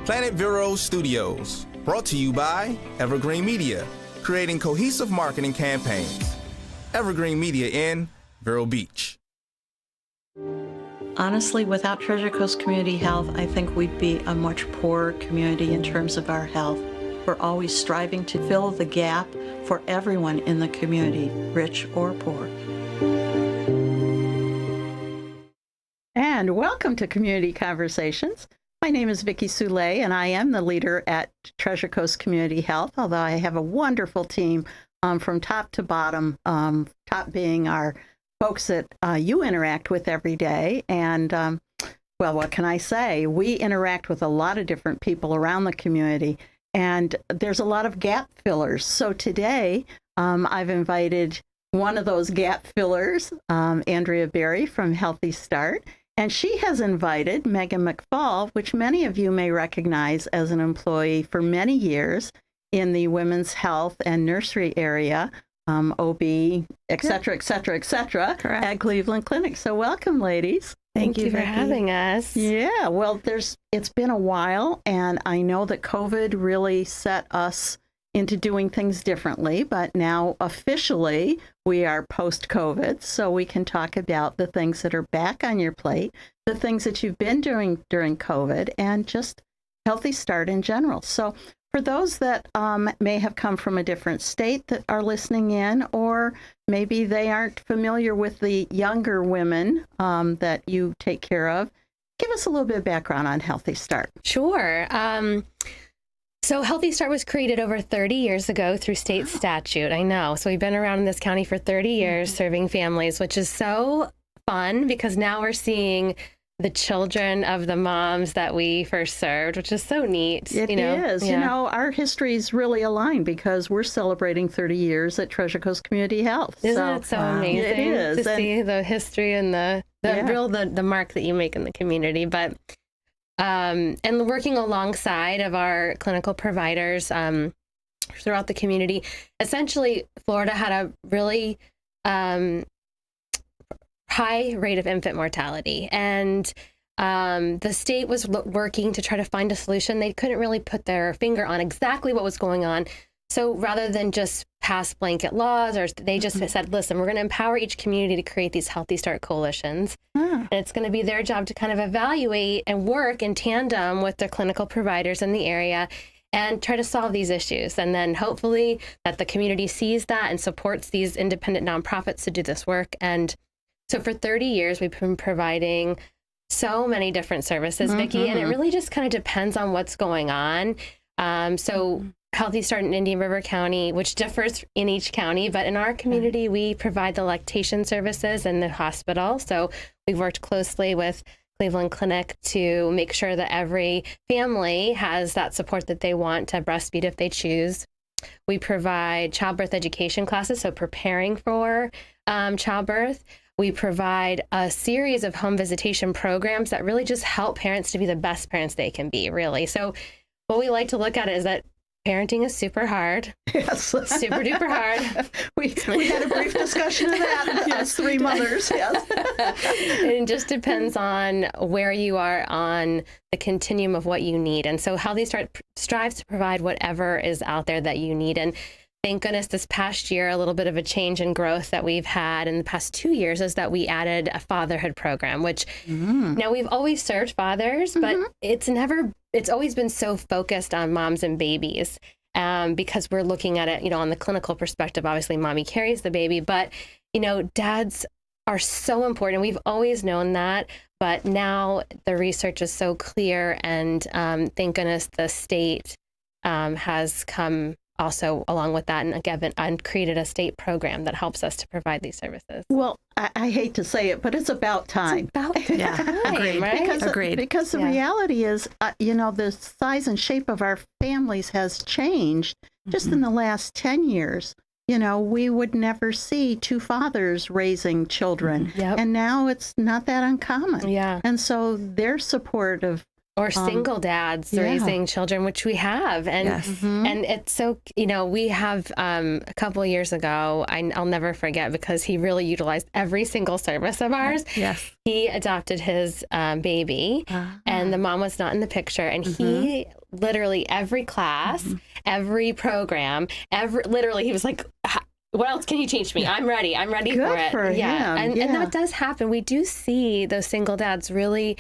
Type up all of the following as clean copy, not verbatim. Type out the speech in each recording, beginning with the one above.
Planet Vero Studios, brought to you by Evergreen Media, creating cohesive marketing campaigns. Evergreen Media in Vero Beach. Honestly, without Treasure Coast Community Health, I think we'd be a much poorer community in terms of our health. We're always striving to fill the gap for everyone in the community, rich or poor. And welcome to Community Conversations. My name is Vicki Soulé, and I am the leader at Treasure Coast Community Health, although I have a wonderful team from top to bottom, top being our folks that you interact with every day. And, well, what can I say? We interact with a lot of different people around the community, and there's a lot of gap fillers. So today, I've invited one of those gap fillers, Andrea Berry from Healthy Start. And she has invited Megan McFall, which many of you may recognize as an employee for many years in the women's health and nursery area, OB, et cetera, at Cleveland Clinic. So welcome, ladies. Thank you for having us. Yeah, well, it's been a while, and I know that COVID really set us into doing things differently, but now officially we are post-COVID, so we can talk about the things that are back on your plate, the things that you've been doing during COVID, and just Healthy Start in general. So for those that may have come from a different state that are listening in, or maybe they aren't familiar with the younger women that you take care of, give us a little bit of background on Healthy Start. Sure. So Healthy Start was created over 30 years ago through state statute. I know. So we've been around in this county for 30 years serving families, which is so fun because now we're seeing the children of the moms that we first served, which is so neat. It is. Yeah. You know, our histories really align because we're celebrating 30 years at Treasure Coast Community Health. Isn't it so amazing it is. to see the history and the mark that you make in the community. But and working alongside of our clinical providers throughout the community. Essentially, Florida had a really high rate of infant mortality, and the state was working to try to find a solution. They couldn't really put their finger on exactly what was going on. So rather than just pass blanket laws, or they just said, listen, we're going to empower each community to create these Healthy Start coalitions. And it's going to be their job to kind of evaluate and work in tandem with the clinical providers in the area and try to solve these issues. And then hopefully that the community sees that and supports these independent nonprofits to do this work. And so for 30 years, we've been providing so many different services, Vicki, and it really just kind of depends on what's going on. Healthy Start in Indian River County, which differs in each county, but in our community, we provide the lactation services in the hospital. So we've worked closely with Cleveland Clinic to make sure that every family has that support that they want to breastfeed if they choose. We provide childbirth education classes, so preparing for childbirth. We provide a series of home visitation programs that really just help parents to be the best parents they can be, really. So what we like to look at is that parenting is super hard. Yes. Super duper hard. We had a brief discussion of that as three mothers. Yes. It just depends on where you are on the continuum of what you need. And so Healthy Start strives to provide whatever is out there that you need. And thank goodness this past year, a little bit of a change in growth that we've had in the past 2 years is that we added a fatherhood program, which now we've always served fathers, but it's always been so focused on moms and babies because we're looking at it, on the clinical perspective. Obviously, mommy carries the baby, but, dads are so important. We've always known that, but now the research is so clear, and thank goodness the state has come also along with that and created a state program that helps us to provide these services. Well, I hate to say it, but it's about time. It's about time, Agreed. Right? Because the reality is, the size and shape of our families has changed just in the last 10 years. We would never see two fathers raising children. And now it's not that uncommon. Yeah. And so their support of or single dads raising children, which we have. And and it's so, we have a couple of years ago, I'll never forget, because he really utilized every single service of ours. Yes. He adopted his baby, and the mom was not in the picture. And he literally every class, every program, literally he was like, what else can you teach me? I'm ready. I'm ready Good for it. for him. And that does happen. We do see those single dads really,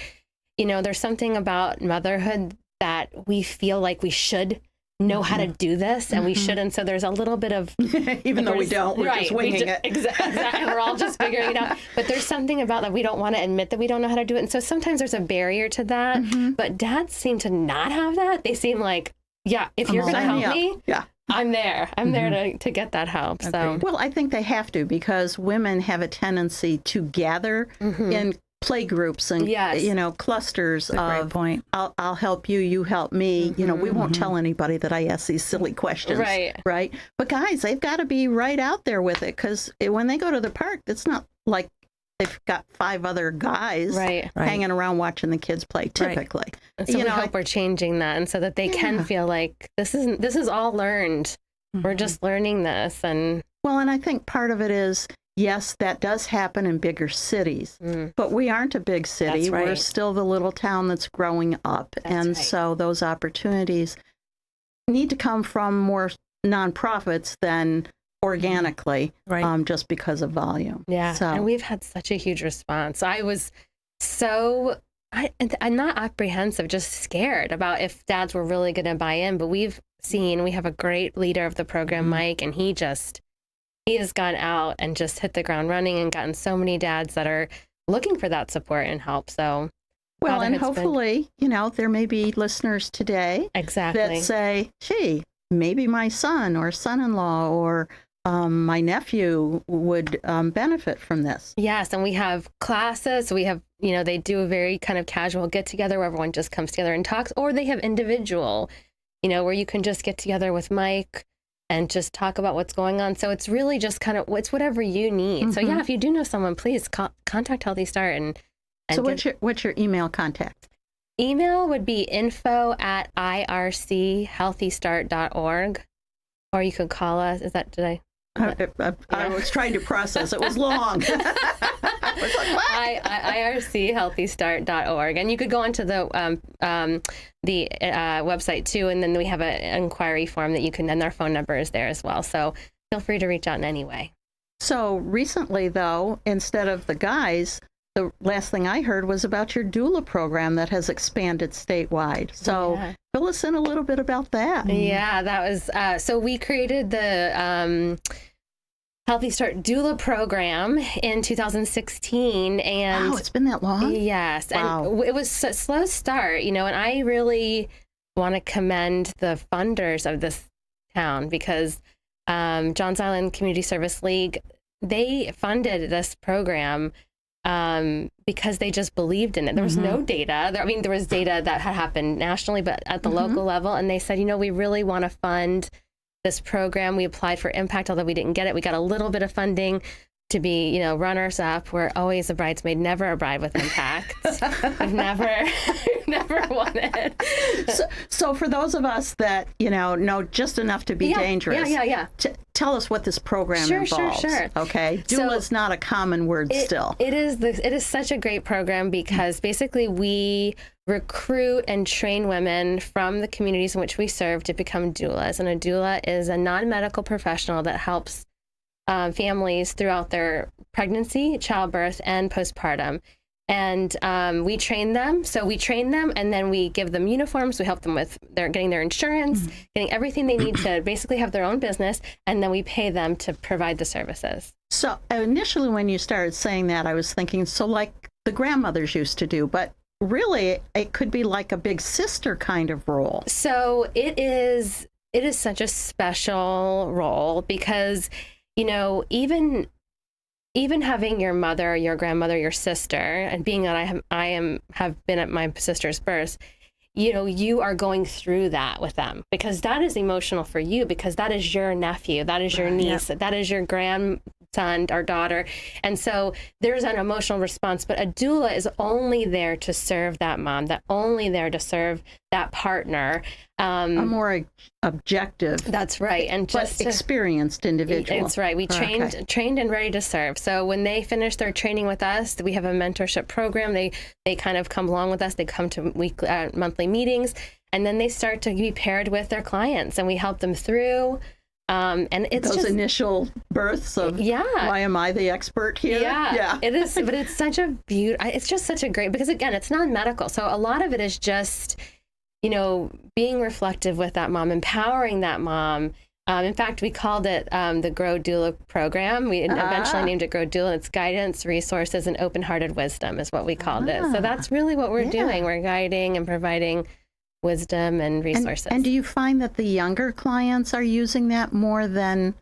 there's something about motherhood that we feel like we should know how to do this, and we should. And so there's a little bit of, even though we don't, we're just winging it. Exactly. We're all just figuring it out. But there's something about that we don't want to admit that we don't know how to do it. And so sometimes there's a barrier to that. But dads seem to not have that. They seem like, if you're going to help me, I'm there. I'm there to get that help. Okay. So, well, I think they have to, because women have a tendency to gather in play groups and clusters That's a great of point. I'll help you, you help me. We won't tell anybody that I ask these silly questions. Right. But guys, they've got to be right out there with it, because when they go to the park, it's not like they've got 5 other guys hanging around watching the kids play, typically. And so we hope we're changing that, and so that they can feel like this is all learned. We're just learning this. And I think part of it is, yes, that does happen in bigger cities, but we aren't a big city. That's right. We're still the little town that's growing up. So those opportunities need to come from more nonprofits than organically, just because of volume. Yeah. So. And we've had such a huge response. I was I'm not apprehensive, just scared about if dads were really going to buy in. But we have a great leader of the program, Mike, and he has gone out and just hit the ground running and gotten so many dads that are looking for that support and help. So, and hopefully, there may be listeners today that say, gee, maybe my son or son-in-law or my nephew would benefit from this. Yes, and we have classes. We have, they do a very kind of casual get-together where everyone just comes together and talks, or they have individual, where you can just get together with Mike and just talk about what's going on. So it's really just kind of, it's whatever you need. So if you do know someone, please contact Healthy Start. And so what's your email contact? Email would be info@irchealthystart.org, or you could call us. I was trying to process. It was long. I was like, what? IRChealthystart.org. And you could go onto the website too, and then we have an inquiry form that you can, and our phone number is there as well. So feel free to reach out in any way. So recently, though, instead of the guys, the last thing I heard was about your doula program that has expanded statewide. So fill us in a little bit about that. Yeah, that was, so we created the Healthy Start doula program in 2016. And wow, it's been that long? Yes. Wow. And it was a slow start, and I really want to commend the funders of this town, because Johns Island Community Service League, they funded this program because they just believed in it. There was no data. There was data that had happened nationally, but at the local level. And they said, we really want to fund this program. We applied for impact, although we didn't get it. We got a little bit of funding to be, runners up. We're always a bridesmaid, never a bride with impact. We've never won it. So for those of us that, know just enough to be dangerous. Tell us what this program involves. Sure. Okay. Doula is not a common word still. It is such a great program, because basically we recruit and train women from the communities in which we serve to become doulas. And a doula is a non-medical professional that helps families throughout their pregnancy, childbirth, and postpartum. And we train them. So we train them, and then we give them uniforms. We help them with getting their insurance, getting everything they need to basically have their own business. And then we pay them to provide the services. So initially when you started saying that, I was thinking, so like the grandmothers used to do, but really it could be like a big sister kind of role. So it is such a special role, because even having your mother, your grandmother, your sister, and being that I have been at my sister's birth, you are going through that with them, because that is emotional for you, because that is your nephew, that is your niece, that is your grandson son or daughter. And so there's an emotional response, but a doula is only there to serve that mom, that only there to serve that partner. A more objective. That's right. And just experienced individual. That's right. We trained and ready to serve. So when they finish their training with us, we have a mentorship program. They kind of come along with us. They come to monthly meetings, and then they start to be paired with their clients, and we help them through. And it's those just initial births of why am I the expert here? Yeah. It is, but it's such a it's just such a great, because again, it's non-medical. So a lot of it is just, being reflective with that mom, empowering that mom. In fact, we called it the Grow Doula program. We eventually named it Grow Doula. It's guidance, resources, and open-hearted wisdom is what we called it. So that's really what we're doing. We're guiding and providing wisdom and resources. And do you find that the younger clients are using that more than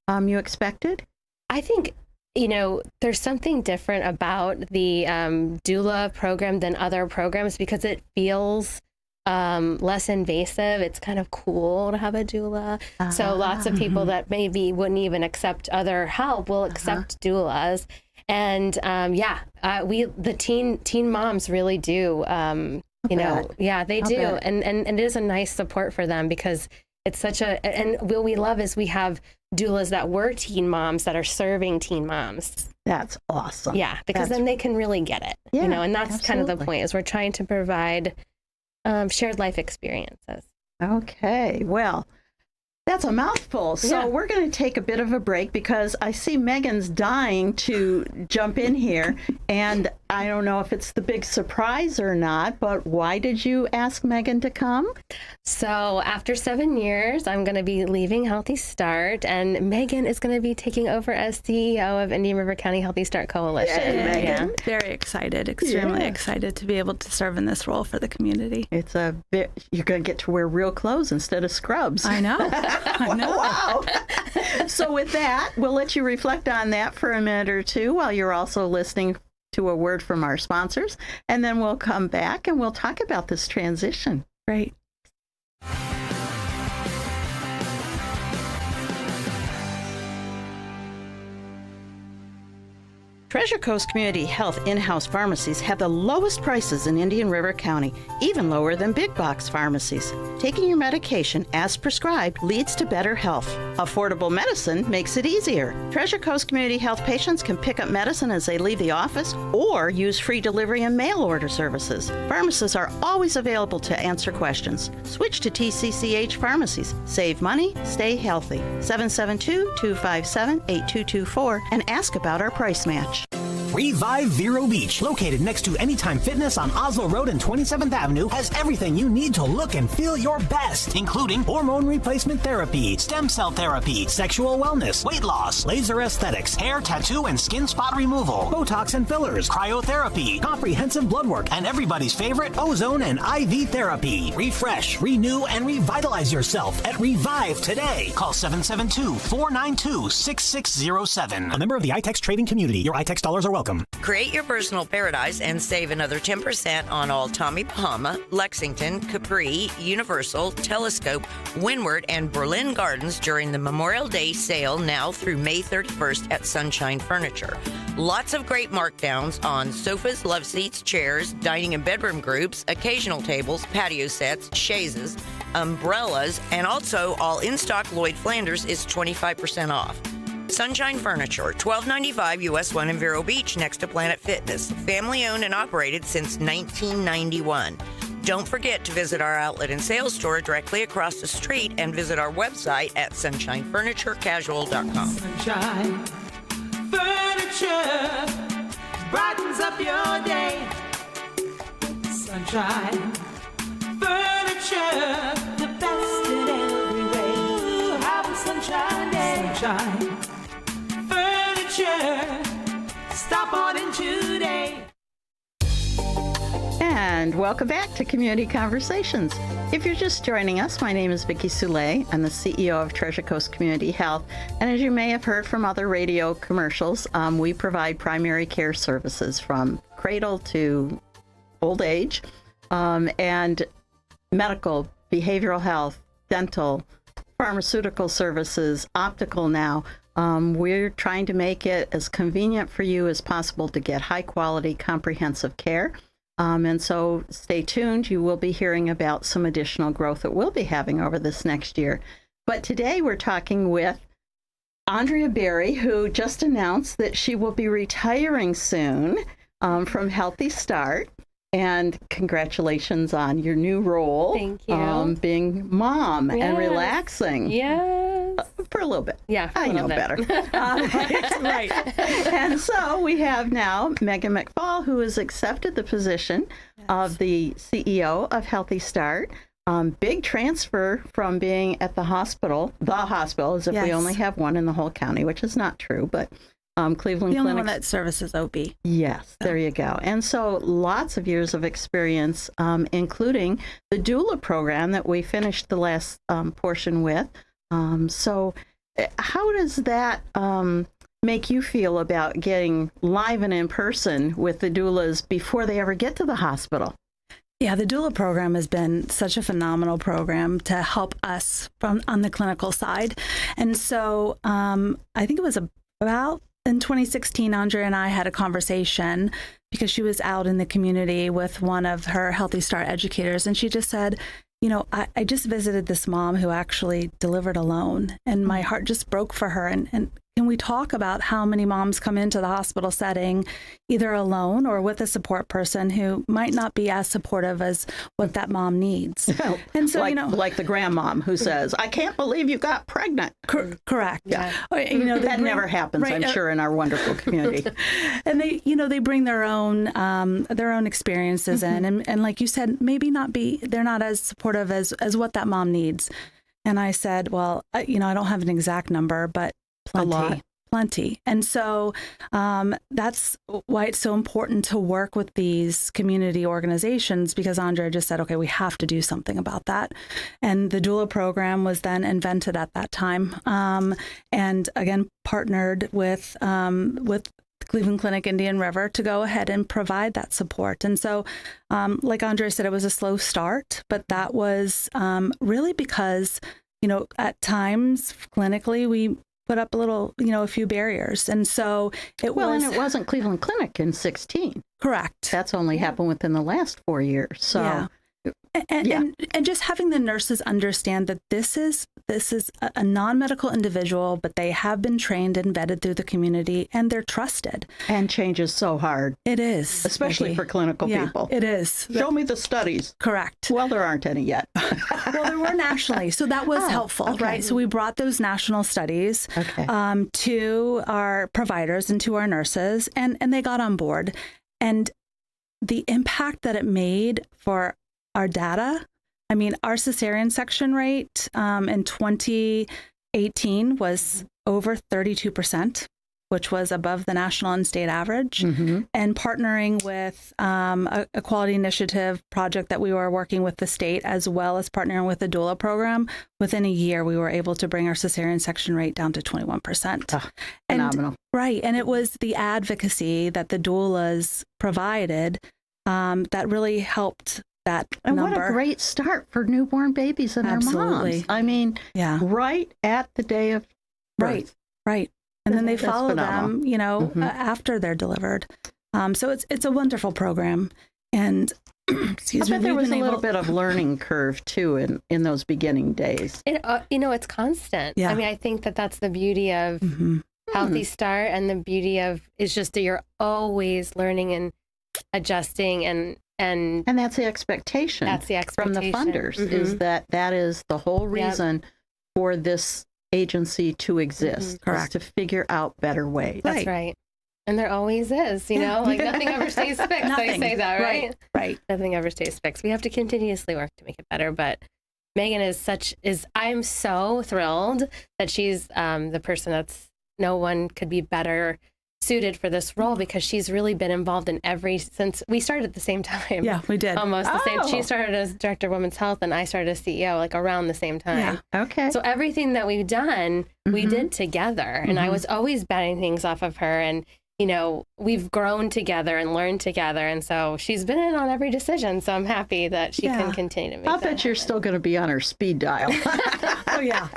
you expected? I think, there's something different about the doula program than other programs because it feels less invasive. It's kind of cool to have a doula. So lots of people that maybe wouldn't even accept other help will accept doulas. And the teen moms really do. They do. And it is a nice support for them because it's such and what we love is we have doulas that were teen moms that are serving teen moms. That's awesome. Yeah, because then they can really get it, and that's kind of the point is we're trying to provide shared life experiences. Okay, well, that's a mouthful. So we're going to take a bit of a break because I see Megan's dying to jump in here. And I don't know if it's the big surprise or not, but why did you ask Megan to come? So after 7 years, I'm going to be leaving Healthy Start, and Megan is going to be taking over as CEO of Indian River County Healthy Start Coalition. Megan. Very excited, extremely excited to be able to serve in this role for the community. It's you're going to get to wear real clothes instead of scrubs. I know. I know. Wow. So with that, we'll let you reflect on that for a minute or two while you're also listening to a word from our sponsors. And then we'll come back and we'll talk about this transition. Great. Treasure Coast Community Health in-house pharmacies have the lowest prices in Indian River County, even lower than big box pharmacies. Taking your medication as prescribed leads to better health. Affordable medicine makes it easier. Treasure Coast Community Health patients can pick up medicine as they leave the office or use free delivery and mail order services. Pharmacists are always available to answer questions. Switch to TCCH pharmacies. Save money, stay healthy. 772-257-8224 and ask about our price match. Revive Vero Beach, located next to Anytime Fitness on Oslo Road and 27th Avenue, has everything you need to look and feel your best, including hormone replacement therapy, stem cell therapy, sexual wellness, weight loss, laser aesthetics, hair, tattoo, and skin spot removal, Botox and fillers, cryotherapy, comprehensive blood work, and everybody's favorite ozone and IV therapy. Refresh, renew, and revitalize yourself at Revive today. Call 772-492-6607. A member of the iTex trading community. Your iTex dollars are welcome. Create your personal paradise and save another 10% on all Tommy Bahama, Lexington, Capri, Universal, Telescope, Windward, and Berlin Gardens during the Memorial Day sale now through May 31st at Sunshine Furniture. Lots of great markdowns on sofas, love seats, chairs, dining and bedroom groups, occasional tables, patio sets, chaises, umbrellas, and also all in-stock Lloyd Flanders is 25% off. Sunshine Furniture, 1295 US 1 in Vero Beach, next to Planet Fitness. Family owned and operated since 1991. Don't forget to visit our outlet and sales store directly across the street and visit our website at sunshinefurniturecasual.com. Sunshine Furniture brightens up your day. Sunshine Furniture, the best in every way. Have a sunshine day. Sunshine Furniture, stop on in today. And welcome back to Community Conversations. If you're just joining us, my name is Vicki Soule. I'm the CEO of Treasure Coast Community Health. And as you may have heard from other radio commercials, we provide primary care services from cradle to old age, and medical, behavioral health, dental, pharmaceutical services, optical now. We're trying to make it as convenient for you as possible to get high quality comprehensive care. And so stay tuned. You will be hearing about some additional growth that we'll be having over this next year. But today we're talking with Andrea Berry, who just announced that she will be retiring soon from Healthy Start. And congratulations on your new role. Thank you. Being mom and relaxing. Yes. For a little bit. Yeah, I know better. Right. And so we have now Megan McFall, who has accepted the position of the CEO of Healthy Start. Big transfer from being at the hospital, as if we only have one in the whole county, which is not true, but Cleveland The only Clinic one that services OB. Yes, there you go. And so lots of years of experience, including the doula program that we finished the last portion with. So how does that make you feel about getting live and in person with the doulas before they ever get to the hospital? Yeah, the doula program has been such a phenomenal program to help us on the clinical side. And so I think it was about in 2016, Andrea and I had a conversation because she was out in the community with one of her Healthy Start educators. And she just said, you know, I just visited this mom who actually delivered alone, and my heart just broke for her. And can we talk about how many moms come into the hospital setting either alone or with a support person who might not be as supportive as what that mom needs? And so, like the grandmom who says, "I can't believe you got pregnant." Correct. Yeah. Or, that never happens, right, I'm sure, in our wonderful community. And they bring their own experiences in, and like you said, they're not as supportive as what that mom needs. And I said, well, I don't have an exact number, but plenty. And so that's why it's so important to work with these community organizations, because Andrea just said, okay, we have to do something about that. And the doula program was then invented at that time. And again, partnered with Cleveland Clinic Indian River to go ahead and provide that support. And so, like Andrea said, it was a slow start, but that was really because, at times clinically, we put up a few barriers. And so it wasn't Cleveland Clinic in 2016. Correct. That's only happened within the last 4 years. So And just having the nurses understand that this is a non-medical individual, but they have been trained and vetted through the community, and they're trusted. And change is so hard. It is. Especially for clinical people. It is. Show me the studies. Correct. Well, there aren't any yet. Well, there were nationally, so that was helpful, right? So we brought those national studies to our providers and to our nurses, and they got on board. And the impact that it made for our data, our cesarean section rate in 2018 was over 32%, which was above the national and state average. Mm-hmm. And partnering with a quality initiative project that we were working with the state, as well as partnering with the doula program, within a year, we were able to bring our cesarean section rate down to 21%. Phenomenal. Right. And it was the advocacy that the doulas provided that really helped that number. What a great start for newborn babies and their moms. Right at the day of birth. Right. And then they follow them, after they're delivered. So it's a wonderful program. And excuse me, there was a little bit of learning curve too in those beginning days. It's constant. Yeah. I think that's the beauty of Healthy Start, and the beauty of is just that you're always learning and adjusting and that's the expectation. That's the expectation from the funders is that is the whole reason for this agency to exist. Correct. Is to figure out better ways. That's right. And there always is, nothing ever stays fixed. They say that, right? Right. Nothing ever stays fixed. We have to continuously work to make it better. But Megan I'm so thrilled that she's the person no one could be better suited for this role, because she's really been involved in since we started at the same time. Yeah, we did. Almost the same. She started as director of women's health and I started as CEO around the same time. Yeah. Okay. So everything that we've done, we did together. And I was always batting things off of her. And, we've grown together and learned together. And so she's been in on every decision. So I'm happy that she can continue to make I bet you're still going to be on her speed dial. Oh, yeah.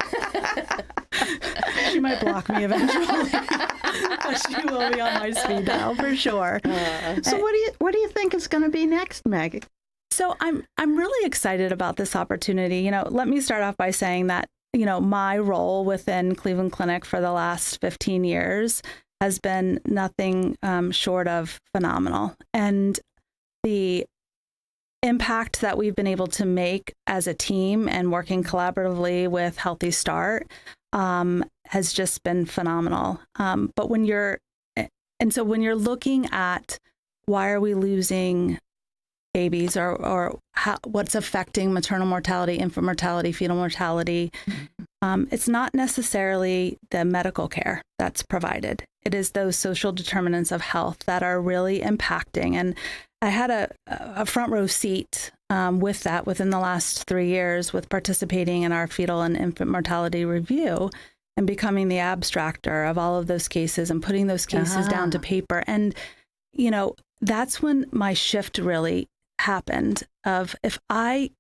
She might block me eventually, but she will be on my speed dial for sure. So what do you think is going to be next, Meg? So I'm really excited about this opportunity. Let me start off by saying that, my role within Cleveland Clinic for the last 15 years has been nothing short of phenomenal. And the impact that we've been able to make as a team and working collaboratively with Healthy Start has just been phenomenal. But when you're looking at why are we losing babies or what's affecting maternal mortality, infant mortality, fetal mortality, it's not necessarily the medical care that's provided. It is those social determinants of health that are really impacting. And I had a front row seat with that within the last 3 years with participating in our fetal and infant mortality review and becoming the abstractor of all of those cases and putting those cases down to paper. And, that's when my shift really happened of if I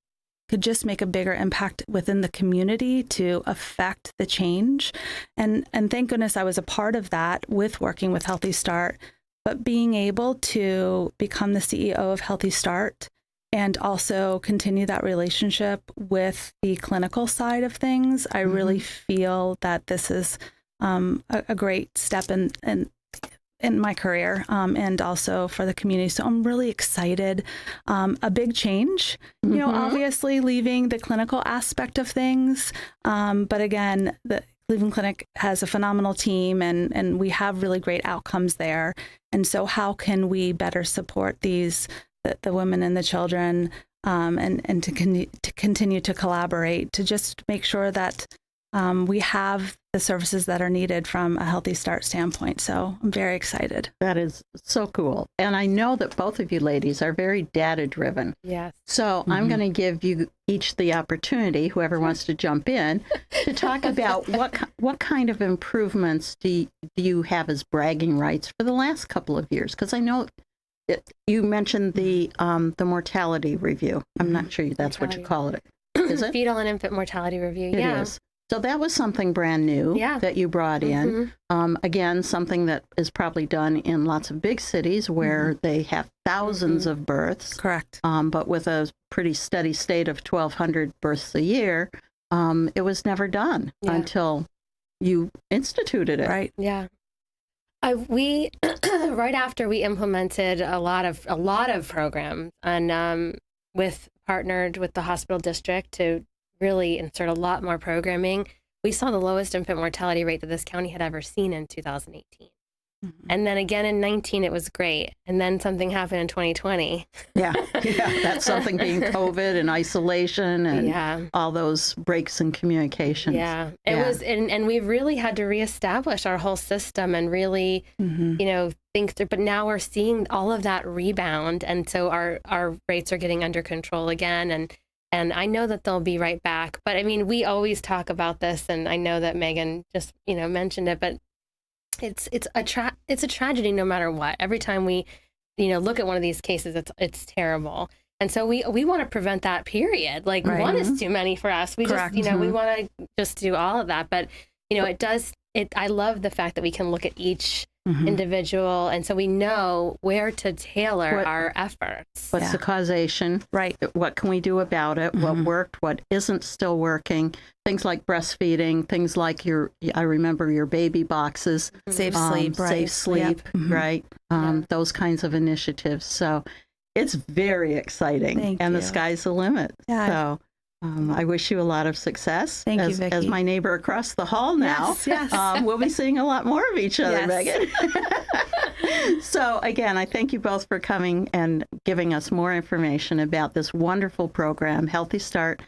could just make a bigger impact within the community to affect the change. And thank goodness I was a part of that with working with Healthy Start. But being able to become the CEO of Healthy Start and also continue that relationship with the clinical side of things, I really feel that this is a great step in my career and also for the community. So I'm really excited. A big change, obviously leaving the clinical aspect of things. But again, the Cleveland Clinic has a phenomenal team and we have really great outcomes there. And so how can we better support the women and the children and to continue to collaborate to just make sure that we have the services that are needed from a Healthy Start standpoint. So I'm very excited. That is so cool. And I know that both of you ladies are very data driven. Yes. So I'm going to give you each the opportunity, whoever wants to jump in, to talk about what kind of improvements do you have as bragging rights for the last couple of years? Because I know you mentioned the mortality review. I'm not sure that's what you call it. Is it? Fetal and infant mortality review. It Yeah. is. So that was something brand new that you brought in. Again, something that is probably done in lots of big cities where they have thousands of births. Correct. But with a pretty steady state of 1,200 births a year, it was never done until you instituted it. Right. Yeah. We right after we implemented a lot of programs and partnered with the hospital district to really insert a lot more programming, we saw the lowest infant mortality rate that this county had ever seen in 2018. And then again in 19, it was great. And then something happened in 2020. Yeah. That's something being COVID and isolation and all those breaks in communications. Yeah. It was, and we really had to reestablish our whole system and really, think through, but now we're seeing all of that rebound. And so our rates are getting under control again. And I know that they'll be right back. But I mean, we always talk about this, and I know that Megan just, mentioned it, but it's a tragedy no matter what. Every time we, look at one of these cases, it's terrible. And so we want to prevent that, period. Like one is too many for us. We Correct. just, we want to just do all of that. But, I love the fact that we can look at each individual. And so we know where to tailor our efforts. What's the causation? Right. What can we do about it? What worked? What isn't still working? Things like breastfeeding, things like I remember your baby boxes. Safe sleep. Safe sleep, right? Those kinds of initiatives. So it's very exciting. Thank and you. The sky's the limit. Yeah. So I wish you a lot of success. Thank you, Vicki. As my neighbor across the hall now. Yes. We'll be seeing a lot more of each other, Yes. Megan. So again, I thank you both for coming and giving us more information about this wonderful program. Healthy Start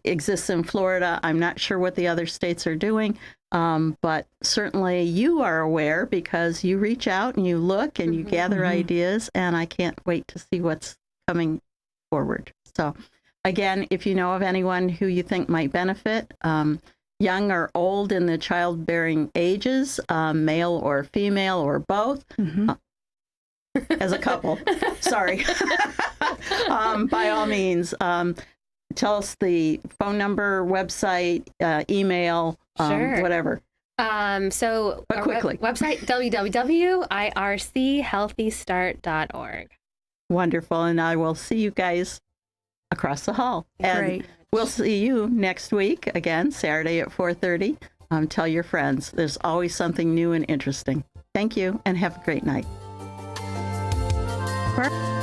exists in Florida. I'm not sure what the other states are doing, but certainly you are aware because you reach out and you look and you gather ideas, and I can't wait to see what's coming forward. So again, if you know of anyone who you think might benefit, young or old in the childbearing ages, male or female or both, as a couple, sorry, by all means, tell us the phone number, website, email, Sure. whatever. So But our quickly. website, www.irchealthystart.org. Wonderful. And I will see you guys across the hall. And Great. we'll see you next week, again, Saturday at 4:30. Tell your friends. There's always something new and interesting. Thank you, and have a great night. Perfect.